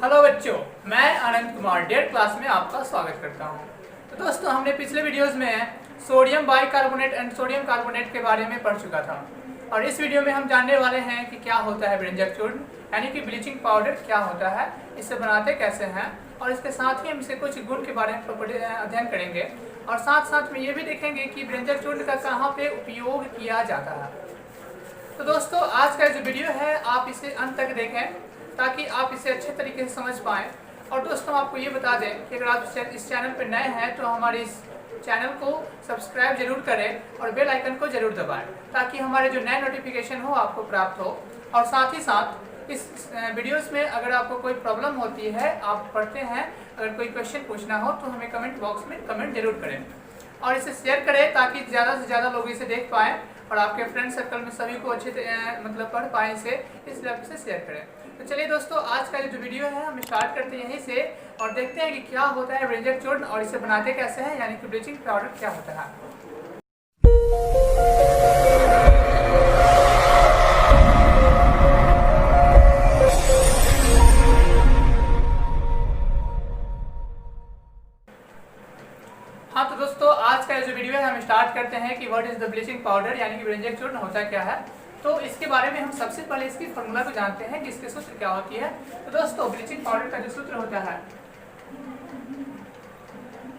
Hello बच्चों, मैं अनंत कुमार डेढ़ क्लास में आपका स्वागत करता हूं। तो दोस्तों, हमने पिछले वीडियोस में sodium bicarbonate and sodium carbonate के बारे में पढ़ चुका था और इस वीडियो में हम जानने वाले हैं कि क्या होता है व्यंजक चूर्ण यानी कि ब्लीचिंग पाउडर क्या होता है, इसे बनाते कैसे हैं और इसके साथ ही हम इसे कुछ गुण के बारे में अध्ययन करेंगे और साथ साथ में ये भी देखेंगे कि व्यंजक चूर्ण का कहाँ पे उपयोग किया जाता है। तो दोस्तों, आज का जो वीडियो है आप इसे अंत तक देखें ताकि आप इसे अच्छे तरीके से समझ पाएँ। और दोस्तों, आपको ये बता दें कि अगर आप इस चैनल पर नए हैं तो हमारे इस चैनल को सब्सक्राइब जरूर करें और बेल आइकन को जरूर दबाएं ताकि हमारे जो नए नोटिफिकेशन हो आपको प्राप्त हो। और साथ ही साथ इस वीडियोस में अगर आपको कोई प्रॉब्लम होती है, आप पढ़ते हैं, अगर कोई क्वेश्चन पूछना हो तो हमें कमेंट बॉक्स में कमेंट जरूर करें और इसे शेयर करें ताकि ज़्यादा से ज़्यादा लोग इसे देख पाएँ और आपके फ्रेंड सर्कल में सभी को अच्छे मतलब पढ़ पाएँ इसे, इसलिए आप इसे शेयर करें। तो चलिए दोस्तों, आज का जो वीडियो है हम स्टार्ट करते हैं यहीं से और देखते हैं कि क्या होता है व्यंजक चूर्ण और इसे बनाते कैसे हैं यानी कि ब्लीचिंग पाउडर क्या होता है। हाँ तो दोस्तों, आज का जो वीडियो है हम स्टार्ट करते हैं कि what is the bleaching powder यानी कि व्यंजक चूर्ण होता क्या है। तो इसके बारे में हम सबसे पहले इसकी फॉर्मूला को जानते हैं कि इसके सूत्र क्या होती है। तो दोस्तों, ब्लीचिंग पाउडर का जो सूत्र होता है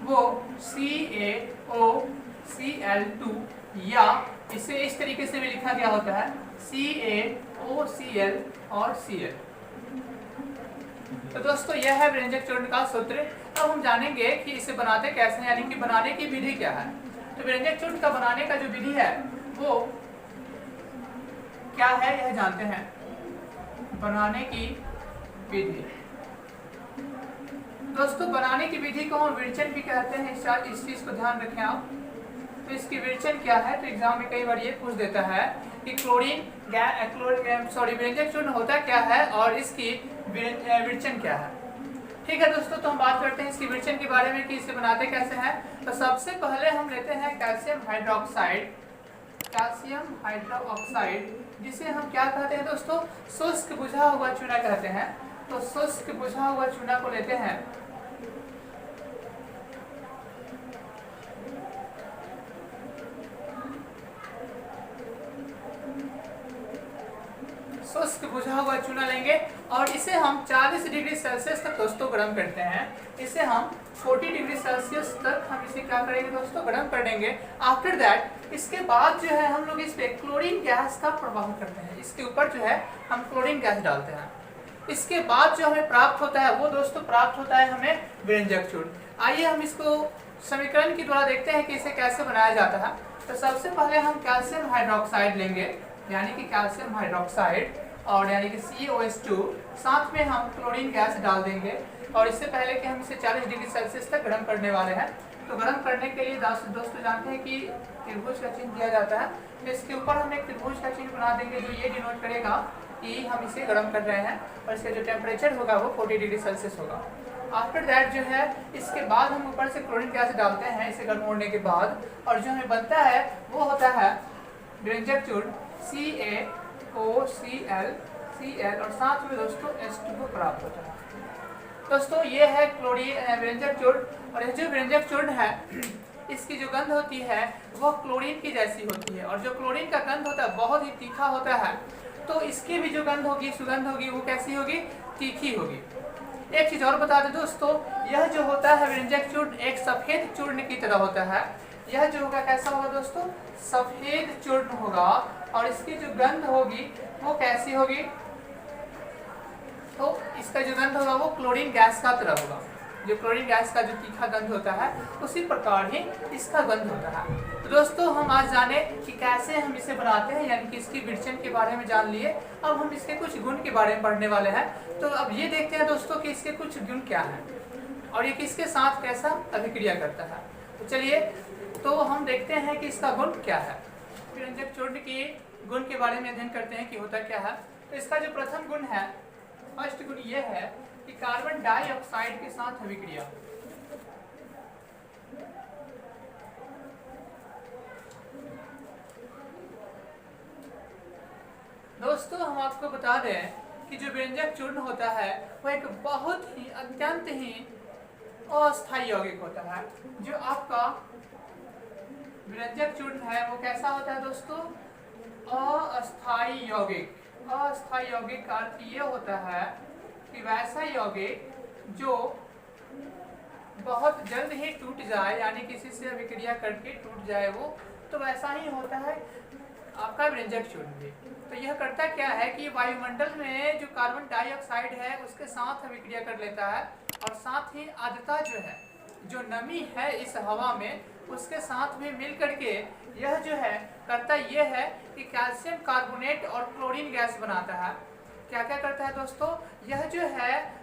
वो CaOCl2 या इसे इस तरीके से भी लिखा गया होता है CaOCl और Cl। तो दोस्तों, यह है व्यंजक चूर्ण का सूत्र। अब हम जानेंगे कि इसे बनाते कैसे हैं यानी कि बनाने की विधि क्या है। तो व्यंजक चूर्ण का बनाने का जो विधि है वो क्या है यह जानते हैं। बनाने की विधि, दोस्तों बनाने की विधि को हम विरचन भी कहते हैं। इस चीज को ध्यान रखें आप। तो इसकी विरचन क्या है, तो एग्जाम में कई बार ये पूछ देता है कि व्यंजक चूर्ण होता क्या है और इसकी विरचन क्या है। ठीक है दोस्तों, तो हम बात करते हैं इसकी विरचन के बारे में कि इसे बनाते कैसे हैं। तो सबसे पहले हम लेते हैं कैल्शियम हाइड्रोक्साइड, जिसे हम क्या कहते हैं दोस्तों, शुष्क बुझा हुआ चूना कहते हैं। तो शुष्क बुझा हुआ चूना को लेते हैं शुष्क बुझा हुआ चूना लेंगे और इसे हम 40 डिग्री सेल्सियस तक दोस्तों गर्म करते हैं। इसे हम 40 डिग्री सेल्सियस तक हम इसे क्या करेंगे दोस्तों, गर्म कर देंगे। आफ्टर दैट इसके बाद जो है हम लोग इस पे क्लोरीन गैस का प्रवाह करते हैं। इसके ऊपर जो है हम क्लोरीन गैस डालते हैं। इसके बाद जो हमें प्राप्त होता है वो दोस्तों प्राप्त होता है हमें व्यंजक चूर्ण। आइए हम इसको समीकरण के द्वारा देखते हैं कि इसे कैसे बनाया जाता है। तो सबसे पहले हम कैल्शियम हाइड्रोक्साइड लेंगे यानी कि कैल्शियम हाइड्रोक्साइड और यानी कि COH2, साथ में हम क्लोरीन गैस डाल देंगे। और इससे पहले कि हम इसे 40 डिग्री सेल्सियस तक गर्म करने वाले हैं, तो गर्म करने के लिए दोस्तों जानते हैं कि त्रिभुज का चिन्ह दिया जाता है। तो इसके ऊपर हम एक त्रिभुज का चिन्ह बना देंगे जो ये डिनोट करेगा कि हम इसे गर्म कर रहे हैं और इसका जो टेम्परेचर होगा वो 40 डिग्री सेल्सियस होगा। आफ्टर दैट जो है इसके बाद हम ऊपर से क्लोरीन गैस डालते हैं इसे गर्म होने के बाद, और जो हमें बनता है वो होता है व्यंजक चूर्ण CaOCl और साथ में दोस्तों H2O प्राप्त होता है। दोस्तों, ये है क्लोरीन व्यंजक चूर्ण और यह जो व्यंजक चूर्ण है इसकी जो गंध होती है वह क्लोरीन की जैसी होती है और जो क्लोरीन का गंध होता है बहुत ही तीखा होता है। तो इसकी भी जो गंध होगी, सुगंध होगी, वो कैसी होगी, तीखी होगी। एक चीज और बता दें दोस्तों, यह जो होता है व्यंजक चूर्ण एक सफेद चूर्ण की तरह होता है। यह जो होगा कैसा होगा दोस्तों, सफेद चूर्ण होगा और इसकी जो गंध होगी वो कैसी होगी, तो इसका जो गंध होगा वो क्लोरीन गैस का तरह होगा। जो क्लोरीन गैस का जो तीखा गंध होता है उसी प्रकार ही इसका गंध होता है। तो दोस्तों, हम आज जाने कि कैसे हम इसे बनाते हैं यानी कि इसकी विरचन के बारे में जान लिए। अब हम इसके कुछ गुण के बारे में पढ़ने वाले हैं। तो अब ये देखते हैं दोस्तों कि इसके कुछ गुण क्या हैं और ये किसके साथ कैसा अभिक्रिया करता है। तो चलिए तो हम देखते हैं कि इसका गुण क्या है। व्यंजक चूर्ण के गुण के बारे में अध्ययन करते हैं कि होता क्या है। तो इसका जो प्रथम गुण है, फर्स्ट गुण ये है कि कार्बन डाइऑक्साइड के साथ अभिक्रिया। दोस्तों, हम आपको बता दें कि जो व्यंजक चूर्ण होता है वो एक बहुत ही अत्यंत ही अस्थायी यौगिक होता है। जो आपका व्यंजक चूर्ण है वो कैसा होता है दोस्तों? अस्थायी यौगिक। अस्थायी यौगिक का अर्थ ये होता है कि वैसा यौगिक जो बहुत जल्द ही टूट जाए, यानी किसी से अभिक्रिया करके टूट जाए वो, तो वैसा ही होता है आपका व्यंजक चूर्ण भी। तो यह करता क्या है कि वायुमंडल में जो कार्बन डाइऑक्साइड है उसके साथ अभिक्रिया कर लेता है, और साथ ही आर्द्रता जो है, जो नमी है इस हवा में, उसके साथ भी मिल करके यह जो है करता यह है कि कैल्शियम कार्बोनेट और क्लोरीन गैस बनाता है। क्या क्या करता है दोस्तों? यह जो है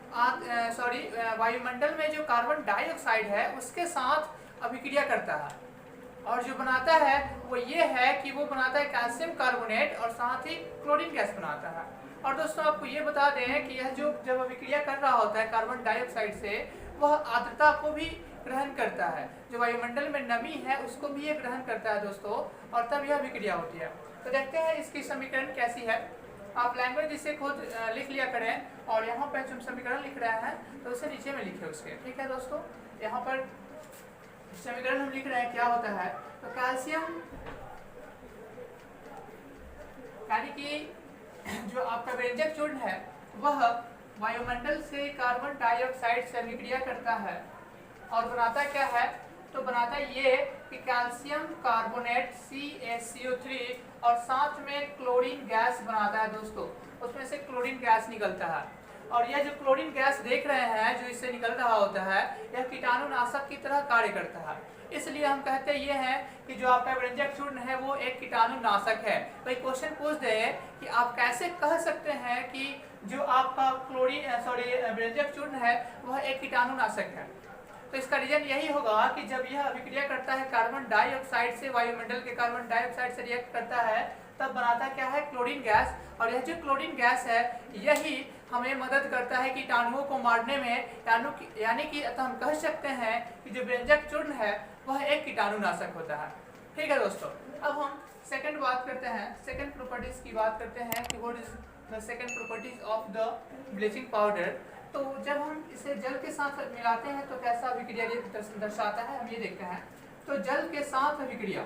वायुमंडल में जो कार्बन डाइऑक्साइड है उसके साथ अभिक्रिया करता है, और जो बनाता है वो ये है कि वो बनाता है कैल्शियम कार्बोनेट और साथ ही क्लोरीन गैस बनाता है। और दोस्तों आपको ये बता दें कि यह जो जब अभिक्रिया कर रहा होता है कार्बन डाइऑक्साइड से, वह आर्द्रता को भी ग्रहण करता है, जो वायुमंडल में नमी है उसको भी ये ग्रहण करता है दोस्तों, और तब यह अभिक्रिया होती है। तो देखते हैं इसकी समीकरण कैसी है। आप लैंग्वेज इसे खुद लिख लिया करें, और यहाँ पर जो समीकरण लिख रहे हैं तो उसे नीचे में लिखे उसके, ठीक है दोस्तों। यहाँ पर समीकरण हम लिख रहे हैं क्या होता है, तो कैल्शियम यानी कि जो आपका व्यंजक चूर्ण है वह वायुमंडल से कार्बन डाइऑक्साइड से अभिक्रिया करता है और बनाता क्या है, तो बनाता ये कि कैल्शियम कार्बोनेट CaCO3 और साथ में क्लोरीन गैस बनाता है दोस्तों। उसमें से क्लोरीन गैस निकलता है, और यह जो क्लोरीन गैस देख रहे हैं जो इससे निकल रहा होता है, यह कीटाणुनाशक की तरह कार्य करता है। इसलिए हम कहते ये हैं कि जो आपका व्यंजक चूर्ण है वो एक कीटाणुनाशक है। तो एक क्वेश्चन पूछ दे कि आप कैसे कह सकते हैं कि जो आपका व्यंजक चूर्ण है वह एक कीटाणुनाशक है? तो इसका रीजन यही होगा कि जब यह अभिक्रिया करता है कार्बन डाइऑक्साइड से, वायुमंडल के कार्बन डाइऑक्साइड से रिएक्ट करता है, तब बनाता क्या है, क्लोरीन गैस। और यह जो क्लोरीन गैस है यही हमें मदद करता है कीटाणुओं को मारने में, यानी कि हम कह सकते हैं कि जो व्यंजक चूर्ण है वह एक कीटाणुनाशक होता है। ठीक है दोस्तों, अब हम सेकंड बात करते हैं, सेकंड प्रॉपर्टीज की बात करते हैं कि what is the second properties of the bleaching powder. तो जब हम इसे जल के साथ मिलाते हैं तो कैसा अभिक्रिया दर्शाता है, हम ये देखते हैं। तो जल के साथ अभिक्रिया,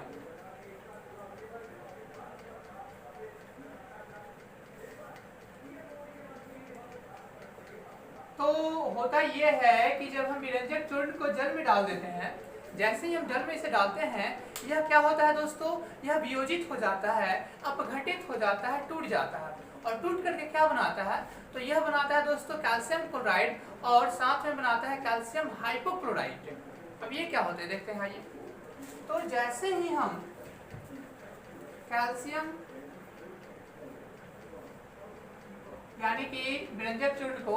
तो होता यह है कि जब हम व्यंजक चूर्ण को जल में डाल देते हैं, जैसे ही हम जल में इसे डालते हैं, यह क्या होता है दोस्तों, यह वियोजित हो जाता है, अपघटित हो जाता है, टूट जाता है। और टूट करके क्या बनाता है, तो यह बनाता है दोस्तों कैल्शियम क्लोराइड, और साथ में बनाता है कैल्शियम हाइपोक्लोराइड। अब ये क्या होते हैं देखते हैं ये। तो जैसे ही हम कैल्शियम यानी कि व्यंजक चूर्ण को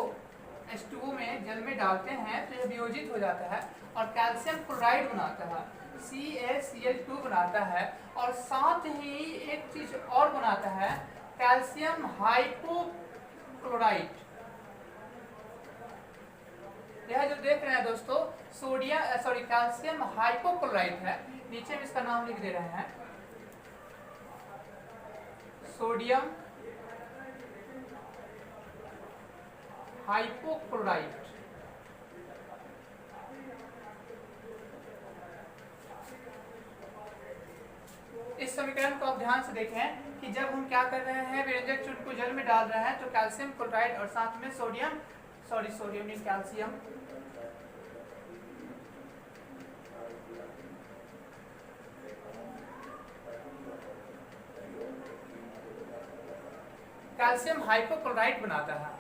H2O में जल में डालते हैं तो यह वियोजित हो जाता है और कैल्शियम क्लोराइड बनाता है, CaCl2 बनाता है, और साथ ही एक चीज और बनाता है, कैल्शियम हाइपोक्लोराइड। यह जो देख रहे हैं दोस्तों कैल्शियम हाइपोक्लोराइड है, नीचे में इसका नाम लिख दे रहे हैं, सोडियम हाइपोक्लोराइड। इस समीकरण को आप ध्यान से देखें कि जब हम क्या कर रहे हैं, व्यंजक चूर्ण को जल में डाल रहे हैं तो कैल्शियम क्लोराइड और साथ में सोडियम नहीं कैल्शियम कैल्शियम हाइपोक्लोराइड बनाता है।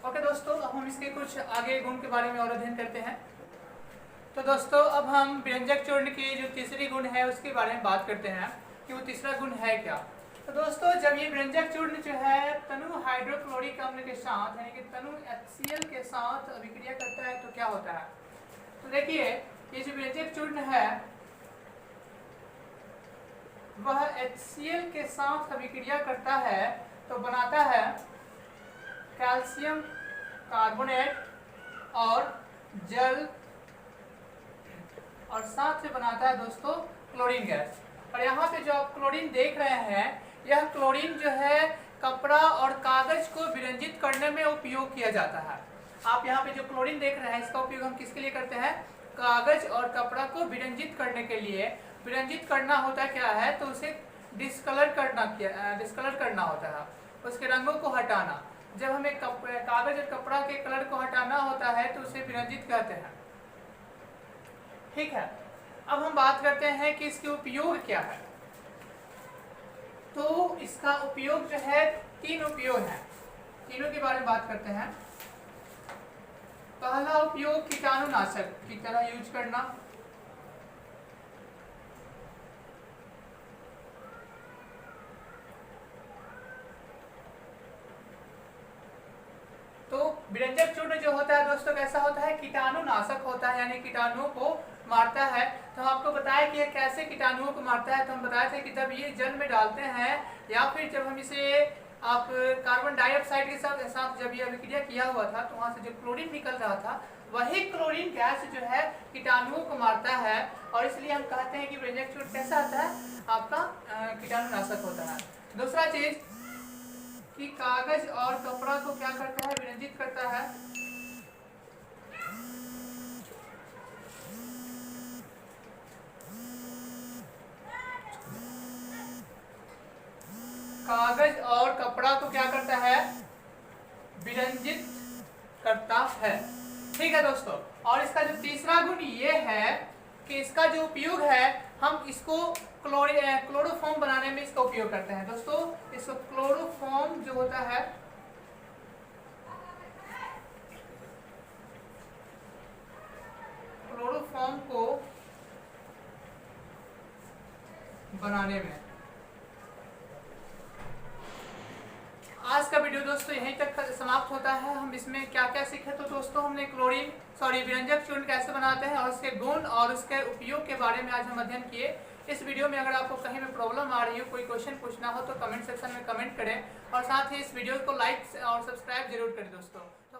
ओके दोस्तों, अब हम इसके कुछ आगे गुण के बारे में और अध्ययन करते हैं। तो दोस्तों अब हम व्यंजक चूर्ण की जो तीसरी गुण है उसके बारे में बात करते हैं कि वो तीसरा गुण है क्या। तो दोस्तों जब ये व्यंजक चूर्ण जो है तनु हाइड्रोक्लोरिक अम्ल के साथ यानी कि तनु HCl के साथ अभिक्रिया करता है तो क्या होता है, तो देखिए ये जो व्यंजक चूर्ण है वह HCl के साथ अभिक्रिया करता है तो बनाता है कैल्शियम कार्बोनेट और जल, और साथ में बनाता है दोस्तों क्लोरीन गैस। और यहाँ पे जो आप क्लोरीन देख रहे हैं, यह क्लोरीन जो है कपड़ा और कागज को विरंजित करने में उपयोग किया जाता है। आप यहाँ पे जो क्लोरीन देख रहे हैं इसका उपयोग हम किसके लिए करते हैं? कागज और कपड़ा को विरंजित करने के लिए। विरंजित करना होता क्या है? तो उसे डिस्कलर करना होता है, उसके रंगों को हटाना। जब हमें कागज और कपड़ा के कलर को हटाना होता है तो उसे विरंजित कहते हैं। ठीक है, अब हम बात करते हैं कि इसके उपयोग क्या है। तो इसका उपयोग जो है, 3 उपयोग है, तीनों के बारे में बात करते हैं। पहला उपयोग कीटाणुनाशक की तरह यूज करना। तो विरंजक चूर्ण जो होता है दोस्तों कैसा होता है? कीटाणुनाशक होता है, यानी कीटाणुओं को मारता है। तो हम आपको बताया कि ये कैसे कीटाणुओं को मारता है। तो हम बताए थे कि जब ये जल में डालते हैं या फिर जब हम इसे आप कार्बन डाइऑक्साइड के साथ जब ये अभिक्रिया किया हुआ था तो वहां से जो क्लोरीन निकल रहा था, वही क्लोरीन गैस जो है कीटाणुओं को मारता है। और इसलिए हम कहते हैं कि विरंजक चूर्ण कैसा होता है? आपका कीटाणुनाशक होता है। दूसरा चीज कि कागज और कपड़ा को क्या करता है? विरंजित करता है। कागज और कपड़ा को क्या करता है? विरंजित करता है। ठीक है दोस्तों, और इसका जो तीसरा गुण ये है कि इसका जो उपयोग है, हम इसको क्लोरोफॉर्म बनाने में इसका उपयोग करते हैं। दोस्तों इसको क्लोरोफॉर्म जो होता है, क्लोरोफॉर्म को बनाने में। आज का वीडियो दोस्तों यहीं तक समाप्त होता है। हम इसमें क्या क्या सीखे? तो दोस्तों हमने विरंजक चूर्ण कैसे बनाते हैं और उसके गुण और उसके उपयोग के बारे में आज हम अध्ययन किए। इस वीडियो में अगर आपको कहीं में प्रॉब्लम आ रही हो, कोई क्वेश्चन पूछना हो तो कमेंट सेक्शन में कमेंट करें और साथ ही इस वीडियो को लाइक और सब्सक्राइब जरूर करें दोस्तों। तो